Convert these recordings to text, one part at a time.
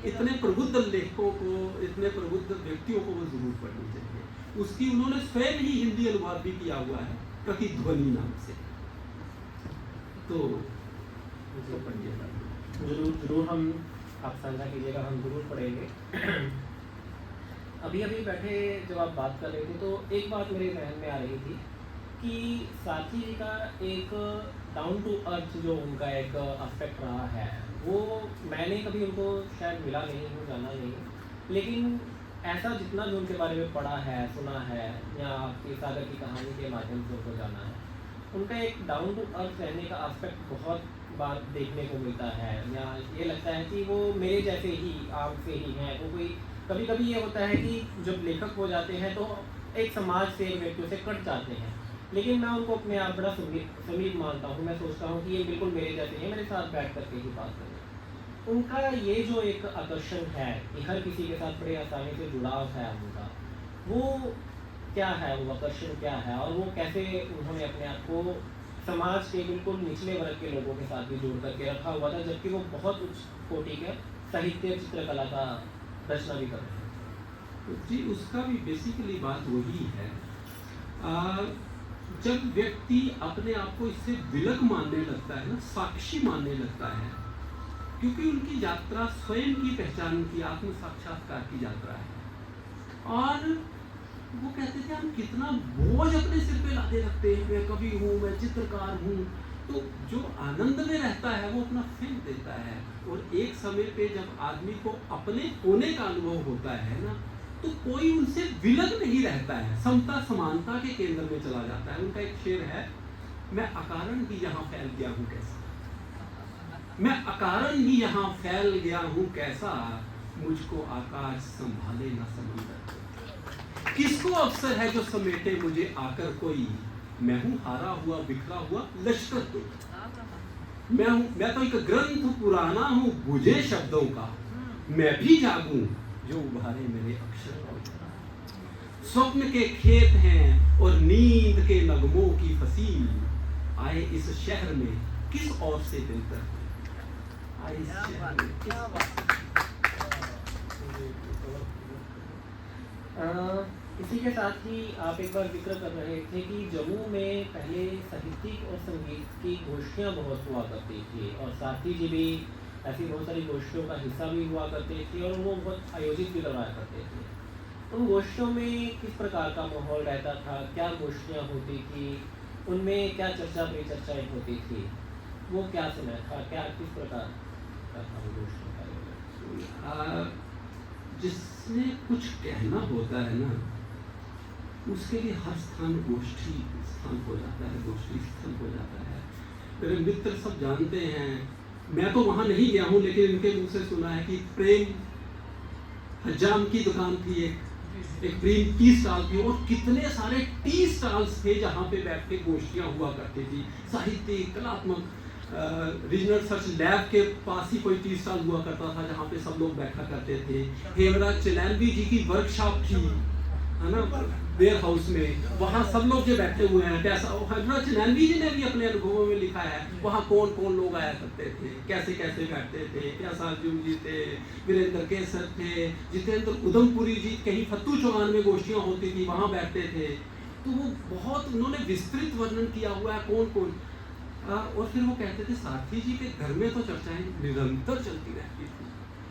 इतने प्रबुद्ध लेखकों को, इतने प्रबुद्ध व्यक्तियों को वो जरूर पढ़नी चाहिए। उसकी उन्होंने स्वयं ही हिंदी अनुवाद भी किया हुआ है प्रतिध्वनि नाम से, तो पढ़िएगा जरूर जरूर। हम आप साझा कीजिएगा, हम जरूर पढ़ेंगे। अभी अभी बैठे जब आप बात कर रहे थे तो एक बात मेरे जहन में आ रही थी कि साथी जी का एक डाउन टू अर्थ जो उनका एक एस्पेक्ट रहा है, वो मैंने कभी उनको शायद मिला नहीं हूँ, जाना नहीं, लेकिन ऐसा जितना भी उनके बारे में पढ़ा है, सुना है, या आपकी सागर की कहानी के माध्यम से उनको जाना है, उनका एक डाउन टू अर्थ रहने का एस्पेक्ट बहुत बार देखने को मिलता है। या ये लगता है कि वो मेरे जैसे ही, आप से ही हैं। वो कोई कभी कभी ये होता है कि जब लेखक हो जाते हैं तो एक समाज से, व्यक्तियों से कट जाते हैं, लेकिन मैं उनको अपने आप बड़ा समीप मानता हूँ। मैं सोचता हूँ कि ये बिल्कुल मेरे जैसे हैं, मेरे साथ बैठ करके ही बात करें। उनका ये जो एक आकर्षण है कि हर किसी के साथ बड़े आसानी से जुड़ाव है उनका, वो क्या है, वो आकर्षण क्या है, और वो कैसे उन्होंने अपने आप को समाज के बिल्कुल निचले वर्ग के लोगों के साथ भी जोड़ करके रखा हुआ था, जबकि वो बहुत उच्च कोटि के साहित्य चित्रकला का रचना भी कर रहे हैं। तो जी उसका भी बेसिकली बात वही है। जब व्यक्ति अपने आप को इससे विलग मानने लगता है ना, साक्षी मानने लगता है, क्योंकि उनकी यात्रा स्वयं की पहचान की, आत्म साक्षात्कार की यात्रा है। और वो कहते थे हम कितना बोझ अपने सिर पे लादे रखते हैं, मैं कवि हूँ, मैं चित्रकार हूँ। तो जो आनंद में रहता है वो अपना फेंक देता है, और एक समय पे जब आदमी को अपने होने का अनुभव होता है ना, तो कोई उनसे विलग नहीं रहता है, समता समानता के केंद्र में चला जाता है। उनका एक शेर है, मैं अकारण ही यहाँ फैल गया हूँ कैसा, मैं अकारण ही यहाँ फैल गया हूँ कैसा, मुझको आकाश संभाले न समंदर। किसको अवसर है जो समेटे मुझे आकर कोई, मैं हूँ हारा हुआ बिखरा हुआ लश्कर तो, मैं तो एक ग्रंथ पुराना हूँ बुझे शब्दों का, मैं भी जागूं जो उभारे मेरे अक्षर का। स्वप्न के खेत हैं और नींद के नगमों की फसील, आए इस शहर में किस और से बेहतर, आए इस शहर में किस। इसी के साथ ही आप एक बार जिक्र कर रहे थे कि जम्मू में पहले साहित्यिक और संगीत की गोष्ठियाँ बहुत हुआ करती थी, और साथी जी भी ऐसी बहुत सारी गोष्ठियों का हिस्सा भी हुआ करते थे, और वो बहुत आयोजित भी करवाया करते थे। उन गोष्ठियों में किस प्रकार का माहौल रहता था, क्या गोष्ठियाँ होती थी, उनमें क्या चर्चा परिचर्चाएँ होती थी, वो क्या समय था, क्या किस प्रकार का था वो गोष्ठियों का? जिसने कुछ कहना होता है ना, उसके लिए हर स्थान गोष्ठी स्थान हो जाता है, गोष्ठी स्थान हो जाता है। मेरे मित्र सब जानते हैं, मैं तो वहां नहीं गया हूं, लेकिन इनके मुंह से सुना है कि प्रेम हजाम की दुकान थी, एक प्रेम टी स्टॉल थी, और कितने सारे टी स्टॉल्स थे जहाँ पे बैठ के गोष्ठियाँ हुआ करती थी। साहित्य कलात्मक रीजनल सर्च लैब के पास ही कोई टी स्टॉल हुआ करता था जहाँ पे सब लोग बैठा करते थे। हेमराज चिलैनवी जी की वर्कशॉप थी, है ना, वेयर हाउस में, वहाँ सब लोग जो बैठे हुए हैं, कैसा हेमराज चिलैनवी जी ने भी अपने अनुभवों में लिखा है वहाँ कौन कौन लोग आया करते थे, कैसे कैसे बैठते थे। प्यासा अर्जुन जी थे, वीरेंद्र केसर थे, जितेंद्र उधमपुरी जी, कहीं फत्तू चौहान में गोष्ठियाँ होती थी वहाँ बैठते थे। तो वो बहुत उन्होंने विस्तृत वर्णन किया हुआ है कौन कौन। और फिर वो कहते थे साथी जी के घर में तो चर्चाएं निरंतर चलती रहती थी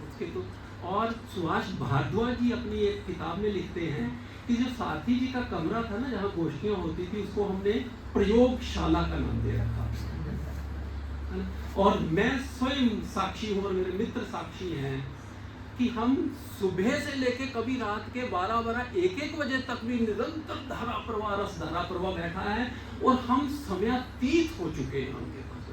उसके तो। और सुभाष भारद्वाज जी अपनी एक किताब में लिखते हैं कि जो साथी जी का कमरा था ना जहाँ गोष्ठियाँ होती थी, उसको हमने प्रयोगशाला का नाम दे रखा। और मैं स्वयं साक्षी हूँ और मेरे मित्र साक्षी हैं कि हम सुबह से लेके कभी रात के 12 एक बजे तक भी निरंतर धारा प्रवाह रस धारा प्रवाह बैठा है, और हम समयातीत हो चुके हैं उनके पास।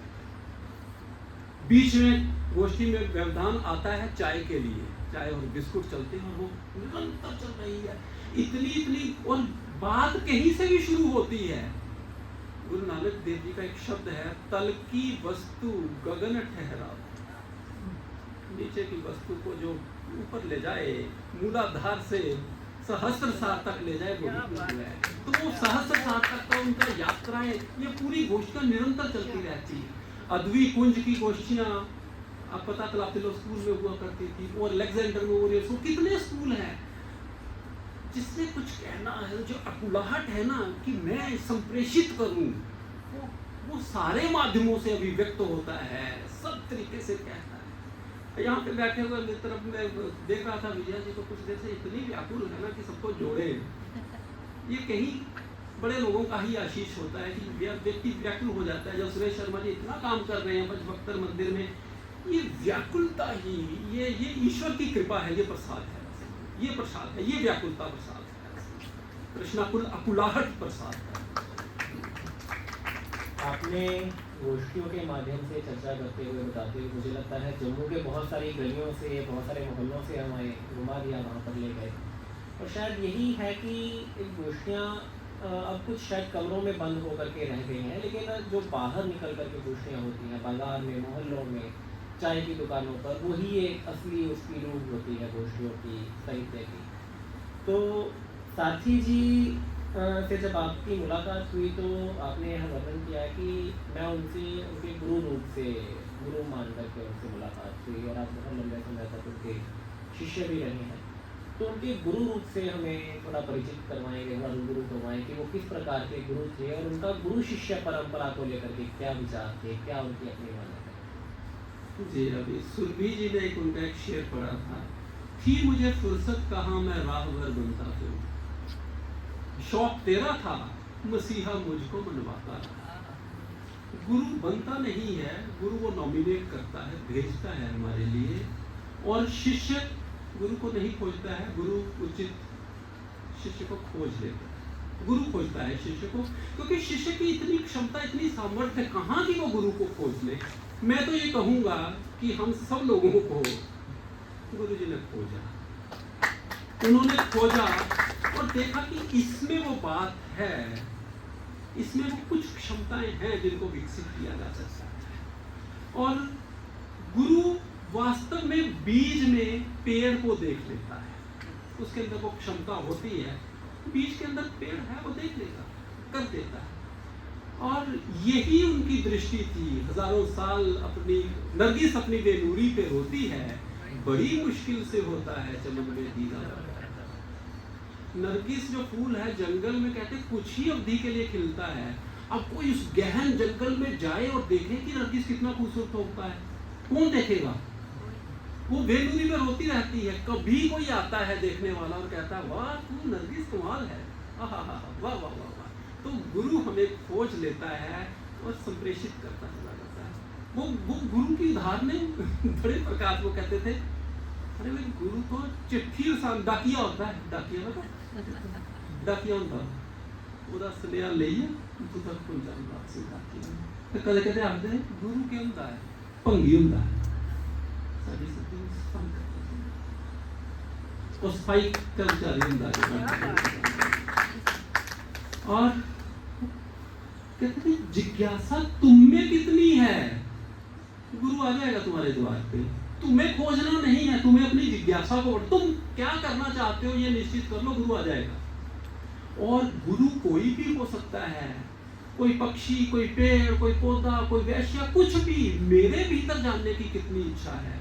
बीच में गोष्ठी में व्यवधान आता है चाय के लिए, चाय और बिस्कुट चलते हैं और वो निरंतर चल रही है, इतनी और बात कहीं से भी शुरू होती है। गुरु नानक देव जी का एक शब्द है, तल की वस्तु गगन ठहरा, नीचे की वस्तु को जो ऊपर ले जाए, मूलाधार से सहस्त्र सार तक ले जाए, वो है। तो वो सहस्त्र सार तक का उनका यात्राएं, ये पूरी गोष्ठियां निरंतर चलती रहती है। अद्वी कुंज की गोष्ठियां, अब पता तलातिलो स्कूल में हुआ करती थी, और अलेक्जेंडर मेमोरियल स्कूल, कितने स्कूल हैं जिसमें कुछ कहना है, जो अकुलाहट है ना कि मैं संप्रेषित करूं, वो सारे माध्यमों से अभिव्यक्त होता है, सब तरीके से कहता है। यहाँ पे बैठे हुए मेरी तरफ में देख रहा था विजय जी को, कुछ देर से इतनी व्याकुल है ना कि सबको जोड़े। ये कहीं बड़े लोगों का ही आशीष होता है कि व्यक्ति व्याकुल हो जाता है। जब सुरेश शर्मा जी इतना काम कर रहे हैं पंचभक्तर मंदिर में, ये व्याकुलता ही ये ईश्वर की कृपा है, ये प्रसाद है, ये प्रसाद है, ये व्याकुलता प्रसाद है, कृष्णाकुल अकुलाहट प्रसाद है। आपने गोष्ठियों के माध्यम से चर्चा करते हुए बताते हुए मुझे लगता है जम्मू के बहुत सारी गलियों से, बहुत सारे मोहल्लों से हमें घुमा दिया, वहाँ पर ले गए। और शायद यही है कि गोष्ठियाँ अब कुछ शायद कमरों में बंद होकर के रह गई हैं, लेकिन जो बाहर निकल कर के गोष्ठियाँ होती हैं बाज़ार में, मोहल्लों में, चाय की दुकानों पर, वही एक असली उसकी रूप होती है गोष्ठियों की, साहित्य की। तो साथी जी से जब आपकी मुलाकात हुई तो आपने यह वर्णन किया कि मैं उनसे उनके गुरु रूप से, गुरु मान करके उनसे मुलाकात हुई, और आप बहुत लंबे समय तक उनके शिष्य भी रहे हैं। तो उनके गुरु रूप से हमें थोड़ा परिचित करवाएंगे, थोड़ा रूबरू करवाएं कि वो किस प्रकार के गुरु थे, और उनका गुरु शिष्य परंपरा को लेकर के क्या विचार थे, क्या उनकी अपनी मान्यता। जी, अभी सुरभि जी ने उनका एक शेर पढ़ा था, थी मुझे फुर्सत कहाँ मैं राहबर बनता फिरूं, शौक तेरा था मसीहा मुझको मनवाता रहा। गुरु बनता नहीं है, गुरु वो नॉमिनेट करता है, भेजता है हमारे लिए, और शिष्य गुरु को नहीं खोजता है, गुरु उचित शिष्य को खोज लेता है। गुरु खोजता है शिष्य को, क्योंकि शिष्य की इतनी क्षमता, इतनी सामर्थ्य कहाँ की वो गुरु को खोज ले। मैं तो ये कहूँगा कि हम सब लोगों को गुरु जी ने खोजा, उन्होंने खोजा और देखा कि इसमें वो बात है, इसमें वो कुछ क्षमताएं हैं जिनको विकसित किया जा सकता है। और गुरु वास्तव में बीज में पेड़ को देख लेता है, उसके अंदर वो क्षमता होती है, बीज के अंदर पेड़ है, वो देख लेगा, कर देता है। और यही उनकी दृष्टि थी। हजारों साल अपनी नरगिस अपनी बेनूरी पे रोती है, बड़ी मुश्किल से होता है चमन में दीदार। नरगिस जो फूल है जंगल में कहते कुछ ही अवधि के लिए खिलता है। अब कोई उस गहन जंगल में जाए और देखे कि नरगिस कितना खूबसूरत होता है, कौन देखेगा? वो बेनूरी में रोती रहती है। कभी कोई आता है देखने वाला और कहता है वाह तू नरगिस कमाल है, वाह वाह वाह वाह। तो गुरु हमें खोज लेता है और संप्रेषित करता चला जाता है। वो गुरु की उदाहरणें बड़े प्रकार को कहते थे, अरे भाई गुरु तो चिट्ठी डाकिया होता है, डाकिया होता डाकिया होता ਉਹਦਾ ਸੁਨੇਹਾ ਲਈਏ ਤੂੰ ਤੱਕ ਪਹੁੰਚਾਉਂਦਾ ਸੀ डाकिया। ਤੇ ਕਦੇ ਕਦੇ ਆਖਦੇ ਨੇ ਗੁਰੂ ਕੀ ਹੁੰਦਾ ਹੈ, ਭੰਗੀ ਹੁੰਦਾ ਹੈ। ਸਾਡੀ ਸੱਚੀ ਉਸ ਸਫਾਈ ਕਰਮਚਾਰੀ ਹੁੰਦਾ ਹੈ। और कहते हैं जिज्ञासा तुम में कितनी है, गुरु आ जाएगा तुम्हारे द्वार पे। तुम्हें खोजना नहीं है, तुम्हें अपनी जिज्ञासा को, तुम क्या करना चाहते हो ये निश्चित कर लो, गुरु आ जाएगा। और गुरु कोई भी हो सकता है, कोई पक्षी, कोई पेड़, कोई पौधा, कोई वैश्य, कुछ भी। मेरे भीतर जानने की कितनी इच्छा है,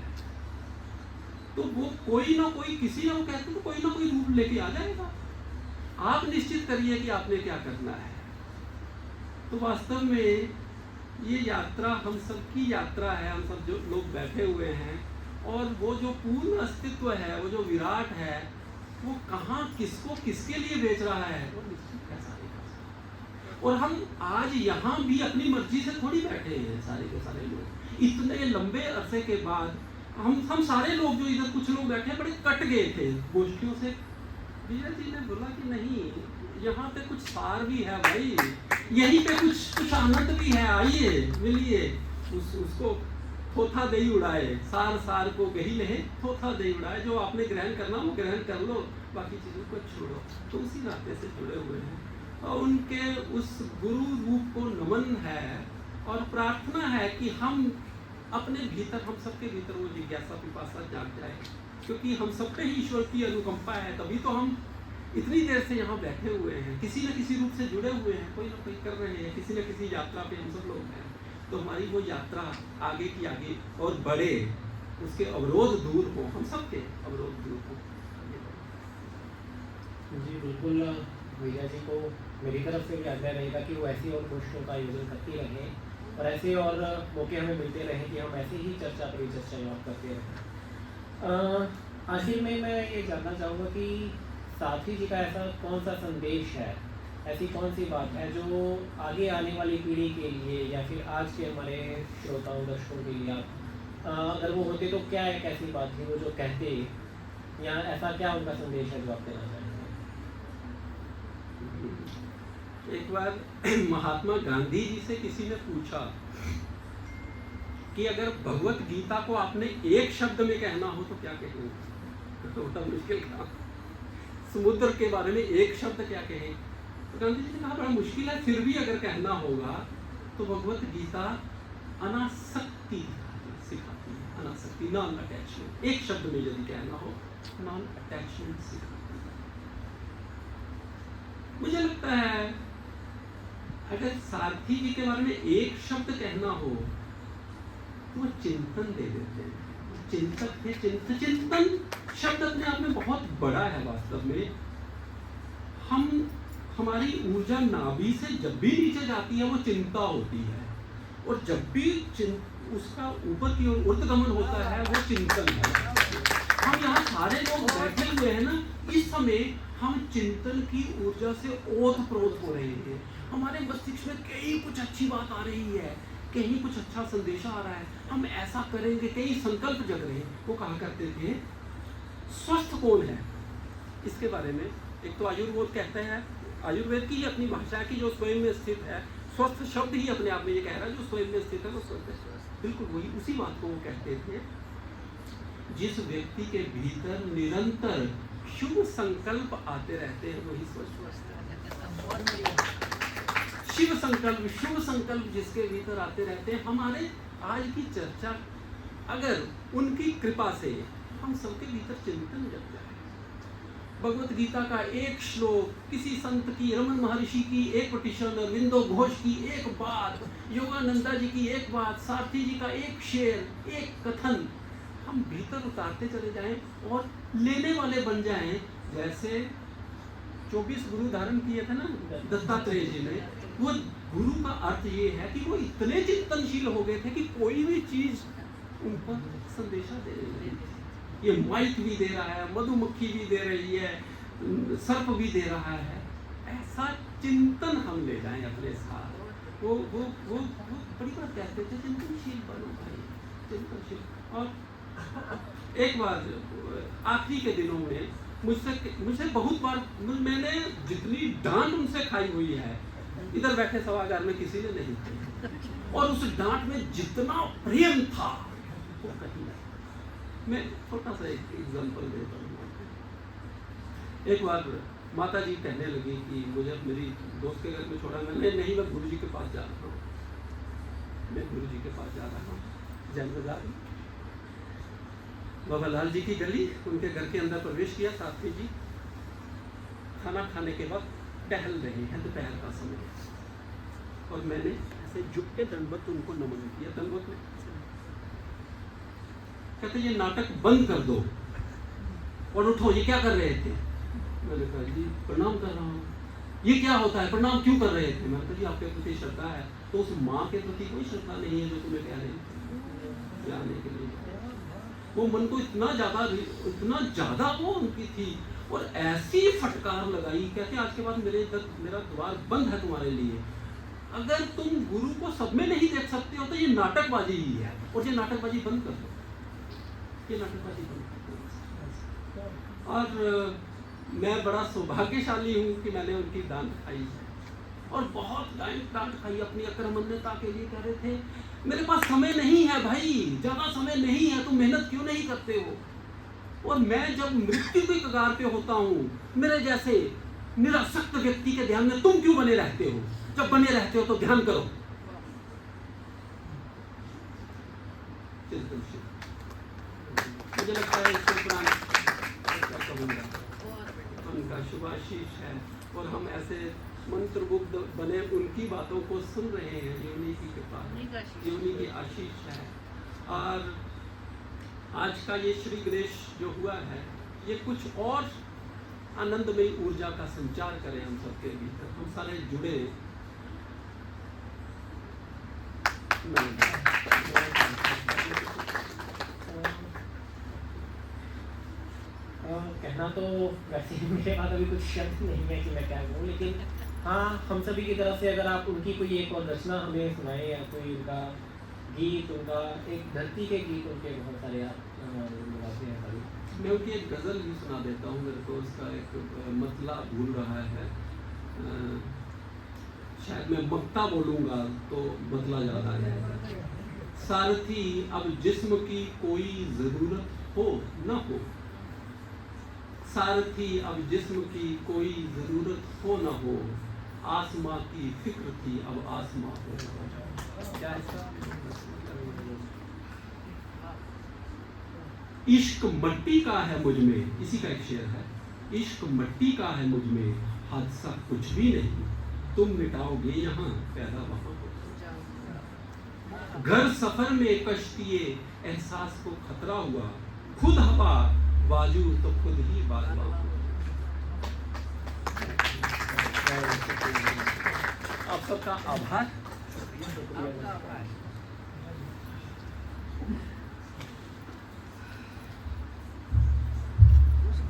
तो वो कोई ना कोई, किसी ना, वो कहते तो कोई ना कोई रूप लेके आ जाएगा। आप निश्चित करिए कि आपने क्या करना है। तो वास्तव में ये यात्रा हम सबकी यात्रा है, हम सब जो लोग बैठे हुए हैं, और वो जो पूर्ण अस्तित्व है, वो जो विराट है, वो कहाँ किसको किसके लिए बेच रहा है, वो निश्चित है सारे का। और हम आज यहाँ भी अपनी मर्जी से थोड़ी बैठे हैं, सारे के सारे लोग। इतने लंबे अरसे के बाद हम सारे लोग जो इधर कुछ लोग बैठे बड़े कट गए थे गोष्ठियों से। विजय जी ने बोला कि नहीं, यहाँ पे कुछ सार भी है भाई, यहीं पे कुछ आनंद भी है, आइए मिलिए। उसको थोथा दे उड़ाए, सार को गही ले थोथा दे उड़ाए। जो आपने ग्रहण करना वो ग्रहण कर लो, बाकी चीज़ों को छोड़ो। तो उसी नाते से जुड़े हुए हैं और उनके उस गुरु रूप को नमन है और प्रार्थना है कि हम अपने भीतर, हम सबके भीतर वो जिज्ञासा पिपासा जाग जाए, क्योंकि हम सब पे ही ईश्वर की अनुकंपा है। तभी तो हम इतनी देर से यहाँ बैठे हुए हैं, किसी न किसी रूप से जुड़े हुए हैं, कोई ना कोई कर रहे हैं, किसी न किसी यात्रा पे हम सब लोग हैं। तो हमारी वो यात्रा आगे की आगे और बढ़े, उसके अवरोध दूर हो, हम सबके अवरोध दूर हो। जी बिल्कुल, भैया जी को मेरी तरफ से भी आग्रह रहेगा कि वो ऐसी और गोष्ठियों का आयोजन करती रहें और ऐसे और मौके हमें मिलते रहें कि हम ऐसे ही चर्चा परिचर्चाएं और करते रहें। आखिर में मैं ये जानना चाहूँगा कि साथी जी का ऐसा कौन सा संदेश है, ऐसी कौन सी बात है जो आगे आने वाली पीढ़ी के लिए या फिर आज के हमारे श्रोताओं दर्शकों के लिए आप अगर वो होते तो क्या एक ऐसी बात थी वो जो कहते, या ऐसा क्या उनका संदेश है जो आप देना चाहेंगे? एक बार महात्मा गांधी जी से किसी ने पूछा कि अगर भगवत गीता को आपने एक शब्द में कहना हो तो क्या कहेंगे? तो बड़ा मुश्किल था, समुद्र के बारे में एक शब्द क्या कहें? तो गांधी जी ने कहा बड़ा मुश्किल है, फिर भी अगर कहना होगा तो भगवत गीता अनासक्ति सिखाती है, अनासक्ति, नॉन अटैचमेंट। एक शब्द में यदि कहना हो, नॉन अटैचमेंट सिखाती है। मुझे लगता है अगर सारथी जी के बारे में एक शब्द कहना हो तो वो चिंतन दे देते हैं। चिंतक थे, चिंतन शब्द अपने आप में बहुत बड़ा है। वास्तव में हमारी ऊर्जा नाभि से जब भी नीचे जाती है वो चिंता होती है, और जब भी उसका ऊपर की ओर ऊर्ध्वगमन होता है वो चिंतन है। हम यहाँ सारे लोग बैठे हुए हैं ना, इस समय हम चिंतन की ऊर्जा से ओतप्रोत हो रहे हैं। हमारे मस्तिष्क में कहीं कुछ अच्छी बात आ रही है, कहीं कुछ अच्छा संदेशा आ रहा है, हम ऐसा करेंगे, कई संकल्प जग रहे हैं। वो कहा करते थे स्वस्थ कौन है, इसके बारे में एक तो आयुर्वेद कहते हैं, आयुर्वेद की अपनी भाषा की जो स्वयं में स्थित है, स्वस्थ शब्द ही अपने आप में ये कह रहा है जो स्वयं में स्थित है वो स्वस्थ है। बिल्कुल वही उसी बात को वो कहते थे। जिस व्यक्ति के भीतर निरंतर शुभ संकल्प आते रहते हैं वही स्वस्थ है। शिव संकल्प, शुभ संकल्प जिसके भीतर आते रहते हैं। हमारे आज की चर्चा अगर उनकी कृपा से हम सबके भीतर चिंतन जग जाए, भगवत गीता का एक श्लोक, किसी संत की, रमन महर्षि की एक कोटेशन, अरविंदो घोष की एक बात, योगानंदा जी की एक बात, सारथी जी का एक शेर, एक कथन हम भीतर उतारते चले जाएं और लेने वाले बन जाएं। जैसे 24 गुरु धारण किए थे ना दत्तात्रेय जी ने, वो गुरु का अर्थ ये है कि वो इतने चिंतनशील हो गए थे कि कोई भी चीज उन पर संदेशा दे रही है। ये माइक भी दे रहा है, मधुमक्खी भी दे रही है, सर्प भी दे रहा है। ऐसा चिंतन हम ले जाएं अपने साथ। वो बड़ी बात कहते थे, चिंतनशील बनो भाई, चिंतनशील। और एक बार आखिरी के दिनों में मुझसे बहुत बार मैंने जितनी डांट उनसे खाई हुई है, इधर बैठे सभागार में किसी ने नहीं खाई, और उस डांट में जितना प्रेम था वो कहीं नहीं। मैं छोटा सा एक एग्जांपल देता हूँ। एक बार माता जी कहने लगी कि मुझे मेरी दोस्त के घर में छोड़ा। मैंने नहीं, मैं गुरु जी के पास जा रहा हूँ, मैं गुरु जी के पास जा रहा हूँ। जैन बाजार बाबा लाल जी की गली, उनके घर के अंदर प्रवेश किया। साथी जी खाना खाने के वक्त टहल रहे हैं, दोपहर का समय, और मैंने ऐसे झुक के दंडवत उनको नमन किया। दंडवत में कहते ये नाटक बंद कर दो और उठो, ये क्या कर रहे थे? मैंने कहा जी प्रणाम कर रहा हूँ। ये क्या होता है, प्रणाम क्यों कर रहे थे? मैंने कहा जी आपके प्रति श्रद्धा है। तो उस माँ के प्रति कोई श्रद्धा नहीं है जो तुम्हें कह रहे थे आने के लिए? वो मन को इतना ज्यादा वो उनकी थी, और ऐसी फटकार लगाई, कहते आज के बाद मेरा द्वार बंद है तुम्हारे लिए। अगर तुम गुरु को सब में नहीं देख सकते हो तो ये नाटकबाजी ही है, और ये नाटकबाजी बंद कर दो, ये नाटकबाजी बंद कर दो। और मैं बड़ा सौभाग्यशाली हूँ कि मैंने उनकी डांट खाई है, और बहुत डांट खाई अपनी अकर्मण्यता के लिए। कह रहे थे मेरे पास समय नहीं है भाई, ज्यादा समय नहीं है, तुम मेहनत क्यों नहीं करते हो? और मैं जब मृत्यु के कगार पे होता हूँ, मेरे जैसे निरासक्त व्यक्ति के ध्यान में तुम क्यों बने रहते हो? जब बने रहते हो तो ध्यान करो। मुझे लगता है इसके पुराण क्या कहूँगा, उनका शुभाशीष है, और हम ऐसे मंत्रमुग्ध बने उनकी बातों को सुन रहे हैं। योनि की कृपा, योनि की आशीष है। और आज का ये श्री गणेश जो हुआ है, ये कुछ और आनंदमयी ऊर्जा का संचार करें हम सबके भीतर, हम सारे जुड़े। कहना तो वैसे ही मेरे पास अभी कुछ शब्द नहीं है कि मैं क्या कहूँ, लेकिन हाँ, हम सभी की तरफ से अगर आप उनकी कोई एक और रचना हमें सुनाएं या कोई उनका गीत, उनका एक धरती के गीत, उनके बहुत सारे आप गाते हैं कभी, मैं उनकी एक गज़ल भी सुना देता हूँ। मेरे को उसका एक मतला भूल रहा है, शायद मैं मक्ता बोलूँगा तो मतला याद आ जाएगा। सारथी अब जिस्म की कोई ज़रूरत हो न हो, सारथी अब जिस्म की कोई ज़रूरत हो न हो, आसमां की फिक्र थी अब आसमां हो। क्या इश्क मट्टी का है मुझ में, इसी का एक शेर है। इश्क मट्टी का है मुझ में, हादसा कुछ भी नहीं, तुम मिटाओगे यहाँ पैदा वहाँ हो। घर सफर में कश्तिए एहसास को खतरा हुआ, खुद हवा बाजू तो खुद ही बाजवा हो। आप सबका आभार।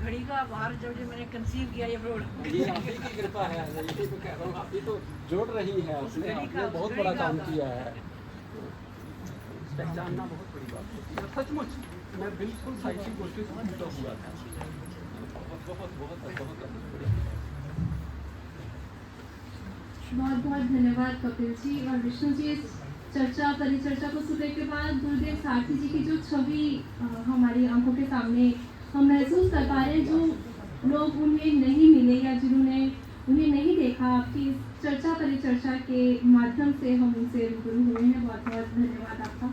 घड़ी का आभार जब मैंने कंसीव किया ये प्रोग्राम, ये आप ही की कृपा है, यही तो कह रहा हूँ, आप ही तो जोड़ रही है, आपने बहुत बड़ा काम किया है। पहचानना बहुत बड़ी बात होती है, सचमुच मैं बिल्कुल साइकिल कोशिश तो हुआ था। बहुत बहुत बहुत बहुत बहुत धन्यवाद कपिल जी और विष्णु जी। इस चर्चा परिचर्चा को सुनने के बाद गुरुदेव सारथी जी की जो छवि हमारी आंखों के सामने हम महसूस कर पा रहे हैं, जो लोग उन्हें नहीं मिले या जिन्होंने उन्हें नहीं देखा, आपकी इस चर्चा परिचर्चा के माध्यम से हम उनसे रूबरू हुए हैं। बहुत बहुत धन्यवाद आपका।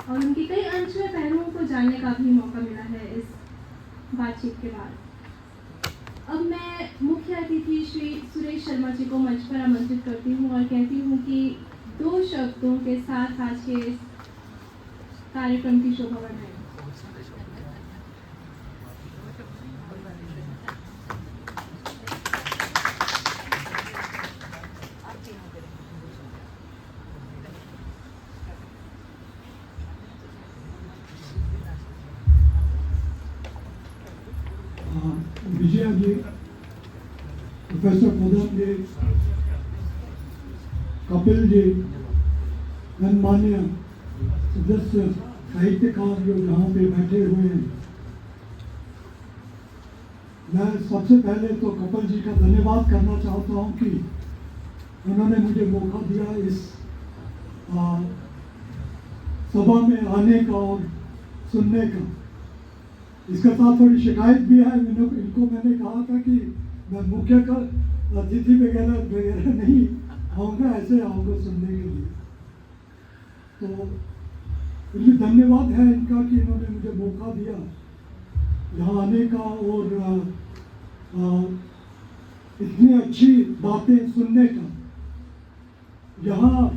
और उनके कई अनछुए पहलुओं को जानने का भी मौका मिला है इस बातचीत के बाद। अब मैं मुख्य अतिथि श्री सुरेश शर्मा जी को मंच पर आमंत्रित करती हूँ और कहती हूँ कि 2 शब्दों के साथ आज के इस कार्यक्रम की शोभा बढ़ाएं। विजया जी, प्रोफेसर पूनम जी, कपिल जी, गणमान्य सदस्य साहित्यकार जो यहाँ पे बैठे हुए हैं, मैं सबसे पहले तो कपिल जी का धन्यवाद करना चाहता हूँ कि उन्होंने मुझे मौका दिया इस सभा में आने का और सुनने का। इसके साथ थोड़ी शिकायत भी है, इनको मैंने कहा था कि मैं मुख्य अतिथि वगैरह नहीं आऊँगा, ऐसे आऊँगा सुनने के लिए। तो मुझे धन्यवाद है इनका कि इन्होंने मुझे मौका दिया यहाँ आने का और इतनी अच्छी बातें सुनने का। यहाँ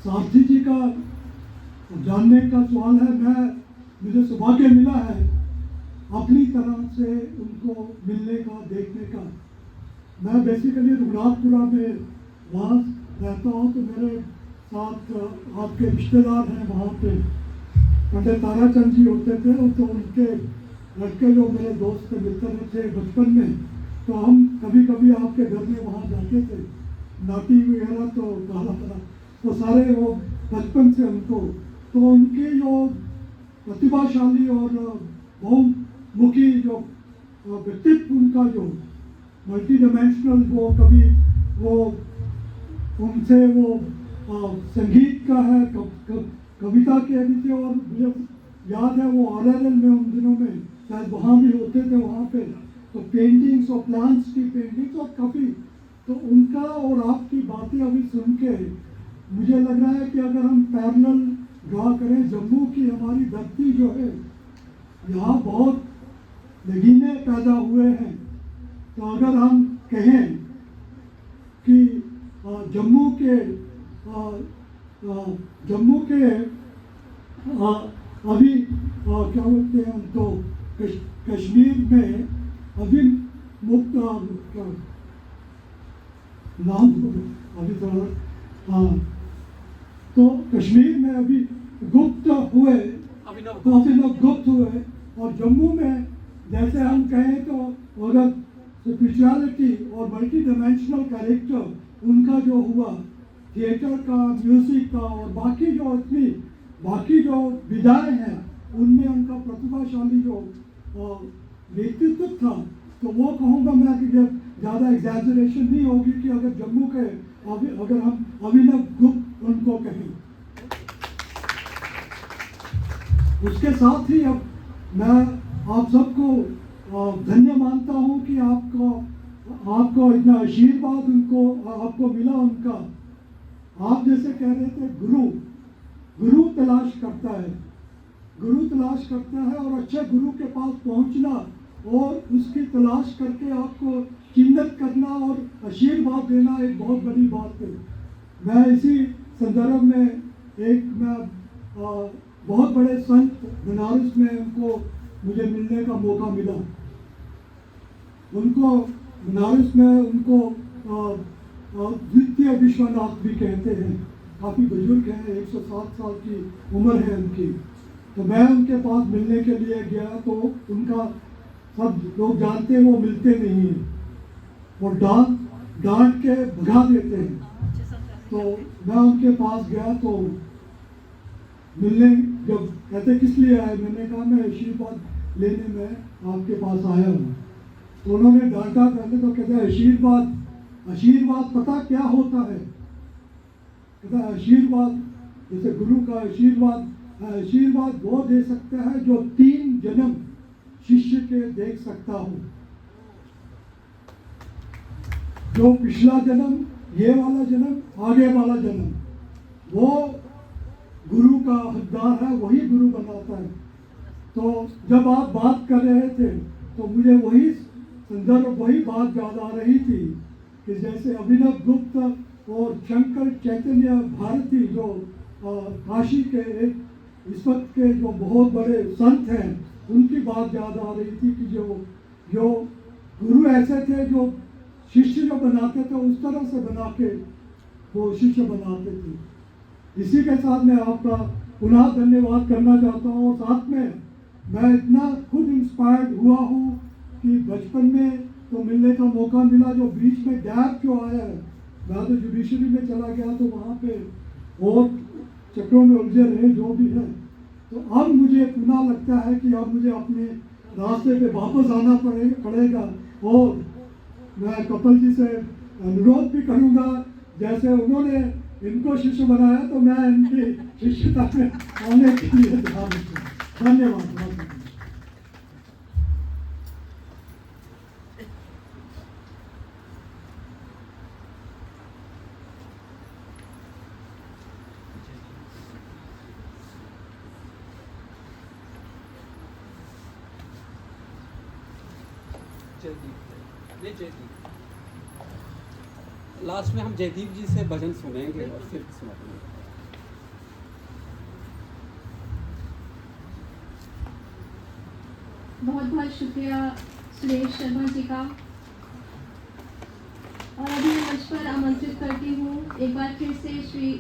सारथी जी का जानने का सवाल है, मुझे सौभाग्य मिला है अपनी तरह से उनको मिलने का, देखने का। मैं बेसिकली रघुनाथपुरा में वहाँ रहता हूँ, तो मेरे साथ आपके रिश्तेदार हैं वहाँ पे, पंडित ताराचंद जी होते थे, तो उनके लड़के जो मेरे दोस्त मित्र थे बचपन में, तो हम कभी कभी आपके घर में वहाँ जाते थे, नाटी वगैरह तो कहा था, तो सारे वो बचपन से उनको, तो उनके जो प्रतिभाशाली और बहुमुखी जो व्यक्तित्व उनका जो मल्टी डायमेंशनल, वो कभी वो उनसे वो संगीत का है, कविता के भी थे, और मुझे याद है वो RRL में उन दिनों में शायद वहाँ भी होते थे, वहाँ पे तो पेंटिंग्स और प्लांट्स की पेंटिंग्स और काफ़ी, तो उनका और आपकी बातें अभी सुन के मुझे लग रहा है कि अगर हम पैरेलल ड्रा करें, जम्मू की हमारी धरती जो है, यहाँ बहुत नगीने पैदा हुए हैं, तो अगर हम कहें कि जम्मू के अभी क्या बोलते हैं उनको, कश्मीर में अभी मुक्त क्या नाम अभी थोड़ा, हाँ, तो कश्मीर में अभी गुप्त हुए, अभिनव गुप्त हुए, और जम्मू में जैसे हम कहें तो अगर स्पिरिचुअलिटी और मल्टी डायमेंशनल कैरेक्टर उनका जो हुआ, थिएटर का, म्यूजिक का और बाकी जो विधाएं हैं उनमें उनका प्रतिभाशाली जो व्यक्तित्व था, तो वो कहूँगा मैं कि जब ज़्यादा एग्जैजरेशन नहीं होगी कि अगर जम्मू के अगर हम अभिनव गुप्त उनको कहें। उसके साथ ही अब मैं आप सबको धन्य मानता हूँ कि आपको इतना आशीर्वाद उनको आपको मिला उनका। आप जैसे कह रहे थे गुरु तलाश करता है और अच्छे गुरु के पास पहुंचना और उसकी तलाश करके आपको चिन्हित करना और आशीर्वाद देना एक बहुत बड़ी बात है। मैं इसी संदर्भ में बहुत बड़े संत बनारस में मुझे मिलने का मौका मिला। उनको बनारस में उनको द्वितीय विश्वनाथ भी कहते हैं, काफ़ी बुजुर्ग हैं, 107 साल की उम्र है उनकी। तो मैं उनके पास मिलने के लिए गया तो उनका सब लोग जानते हैं वो मिलते नहीं हैं और डांट के भगा देते हैं। तो मैं उनके पास गया तो मिलने, जब कहते किस लिए आए, मैंने कहा मैं आशीर्वाद लेने में आपके पास आया हूँ। तो उन्होंने डांटा पहले, तो कहते आशीर्वाद पता क्या होता है? कहता आशीर्वाद जैसे गुरु का आशीर्वाद वो दे सकता है जो 3 जन्म शिष्य के देख सकता हो। जो पिछला जन्म, ये वाला जन्म, आगे वाला जन्म, वो गुरु का हकदार है, वही गुरु बनाता है। तो जब आप बात कर रहे थे तो मुझे वही संदर्भ, वही बात याद आ रही थी कि जैसे अभिनव गुप्त और शंकर चैतन्य भारती जो काशी के एक इस वक्त के जो बहुत बड़े संत हैं, उनकी बात याद आ रही थी कि जो गुरु ऐसे थे जो शिष्य जो बनाते थे उस तरह से बना के वो शिष्य बनाते थे। इसी के साथ मैं आपका पुनः धन्यवाद करना चाहता हूँ। और साथ में मैं इतना खुद इंस्पायर्ड हुआ हूँ कि बचपन में तो मिलने का मौका मिला, जो बीच में गैप जो आया है, मैं तो जुडिशरी में चला गया तो वहाँ पे और चक्रों में उलझे रहे जो भी है। तो अब मुझे पुनः लगता है कि अब मुझे अपने रास्ते पे वापस आना पड़ेगा और मैं कपिल जी से अनुरोध भी करूँगा, जैसे उन्होंने इनको शिष्य बनाया तो मैं इनकी शिष्यता में आने के लिए धन्यवाद। जयदीप लास्ट में हम जयदीप जी से भजन सुनेंगे और फिर सुनाएंगे। बहुत बहुत शुक्रिया सुरेश शर्मा जी का। और अभी मैं मंच पर आमंत्रित करती हूँ एक बार फिर से श्री